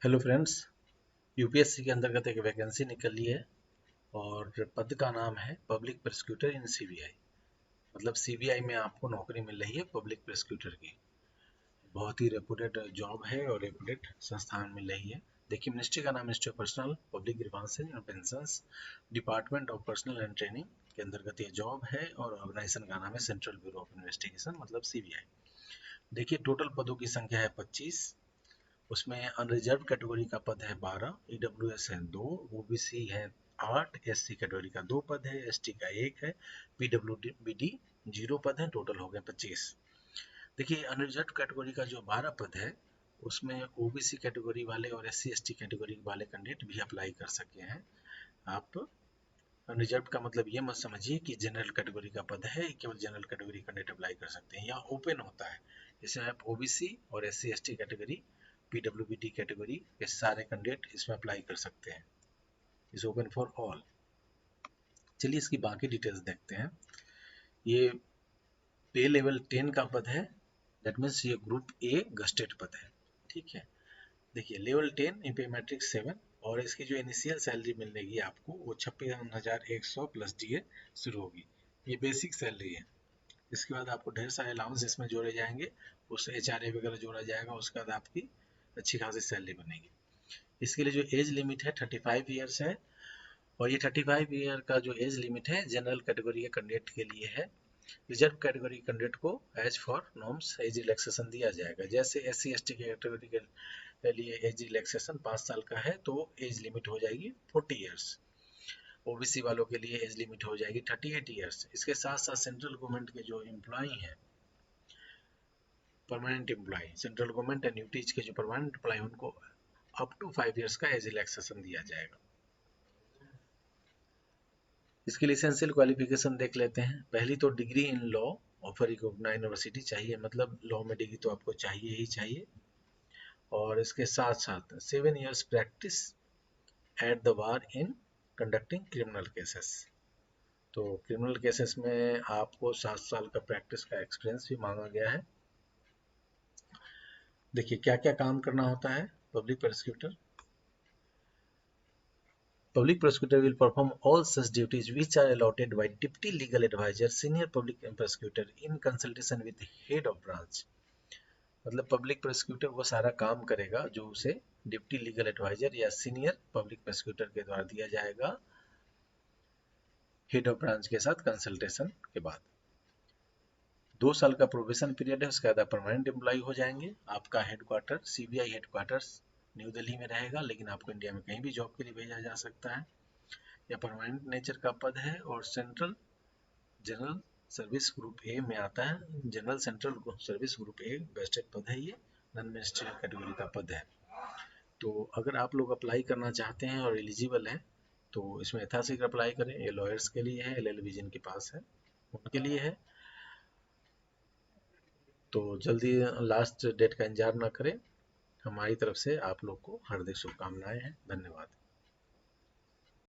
Hello friends. UPSC के अंतर्गत एक वैकेंसी निकली है और पद का नाम है पब्लिक प्रोसिक्यूटर इन सीबीआई। मतलब सीबीआई में आपको नौकरी मिल रही है पब्लिक प्रोसिक्यूटर की। बहुत ही रेपुटेड जॉब है और रेपुटेड संस्थान मिल रही है। देखिए, मिनिस्ट्री का नाम ministry of personnel public grievances and pensions, department of personal and training के अंतर्गत ये जॉब है और ऑर्गेनाइजेशन का नाम है सेंट्रल ब्यूरो ऑफ इन्वेस्टिगेशन मतलब सीबीआई। देखिए, टोटल पदों की संख्या है 25। उसमें अनरिजर्व कैटेगरी का पद है 12, ईडब्ल्यूएस है 2, ओबीसी है 8, एससी कैटेगरी का 2 पद है, एसटी का 1 है, पीडब्ल्यूबीडी 0 पद है, टोटल हो गए 25। देखिए, अनरिजर्व कैटेगरी का जो 12 पद है उसमें ओबीसी कैटेगरी वाले और एससी एसटी कैटेगरी वाले कैंडिडेट भी अप्लाई कर सके हैं। आप अनरिजर्व का मतलब ये मत समझिए कि जनरल कैटेगरी का पद है, केवल जनरल कैटेगरी कैंडिडेट अप्लाई कर सकते हैं, या ओपन होता है। इसमें आप ओबीसी और SC ST category, PWBD category के सारे कैंडिडेट इसमें अप्लाई कर सकते हैं। Is open for all. चलिए इसकी बाकी डिटेल्स देखते हैं। ये पे लेवल 10 का पद है। दैट मीन्स ये ग्रुप ए गस्टेड पद है। ठीक है। देखिए, लेवल 10 इन पे मैट्रिक 7 और इसकी जो इनिशियल सैलरी मिलेगी आपको वो 56,100 प्लस डीए शुरू होगी। ये बेसिक सैलरी है। इसके बाद आपको ढेर सारे अलाउंस इसमें जोड़े जाएंगे, उससे एचआरए वगैरह जोड़ा जाएगा, उसके बाद आपकी अच्छी खासी सैलरी बनेगी। इसके लिए जो एज लिमिट है 35 ईयर्स है और ये 35 ईयर का जो एज लिमिट है जनरल कैटेगरी के कैंडिडेट के लिए है। रिजर्व कैटेगरी कैंडिडेट को as per norms age relaxation दिया जाएगा। जैसे एससी एसटी के कैटेगरी के लिए एज रिलैक्सेशन 5 साल का है तो एज लिमिट हो जाएगी 40 ईयर्स। ओबीसी वालों के लिए एज लिमिट हो जाएगी 38 ईयर्स। इसके साथ साथ सेंट्रल गवर्नमेंट के जो एम्प्लॉई हैं, permanent employ, central government and UTs के जो परमानेंट एम्प्लॉय उनको अप टू 5 ईयर्स का एज रिलैक्सेशन दिया जाएगा। इसके लिए एसेंशियल क्वालिफिकेशन देख लेते हैं। पहली तो degree in law of recognised university चाहिए, मतलब लॉ में डिग्री तो आपको चाहिए ही चाहिए। और इसके साथ साथ 7 years practice at the bar in conducting criminal cases. तो क्रिमिनल केसेस में आपको 7 साल का प्रैक्टिस का एक्सपीरियंस भी मांगा गया है। देखिए, क्या क्या काम करना होता है public prosecutor. Public prosecutor will perform all such duties which are allotted by deputy legal advisor, senior public prosecutor in consultation with head of branch। मतलब पब्लिक प्रोसिक्यूटर वो सारा काम करेगा जो उसे डिप्टी लीगल एडवाइजर या सीनियर पब्लिक प्रोसिक्यूटर के द्वारा दिया जाएगा, हेड ऑफ ब्रांच के साथ कंसल्टेशन के बाद। 2 साल का प्रोबेशन पीरियड है, उसके बाद आप परमानेंट एम्प्लॉय हो जाएंगे। आपका headquarter CBI headquarters new Delhi में रहेगा, लेकिन आपको इंडिया में कहीं भी जॉब के लिए भेजा जा सकता है। या परमानेंट नेचर का पद है और central general service group A में आता है। General central service group A vested पद है, ये नॉन मिनिस्ट्रियल कैटेगरी का पद है। तो अगर आप लोग अप्लाई करना चाहते हैं और एलिजिबल हैं तो इसमें यथाशीघ्र अप्लाई करें। ये लॉयर्स के लिए है, एलएलबी जिनके पास है उनके लिए है। तो जल्दी लास्ट डेट का इंतजार ना करें। हमारी तरफ से आप लोग को हार्दिक शुभकामनाएं हैं। धन्यवाद।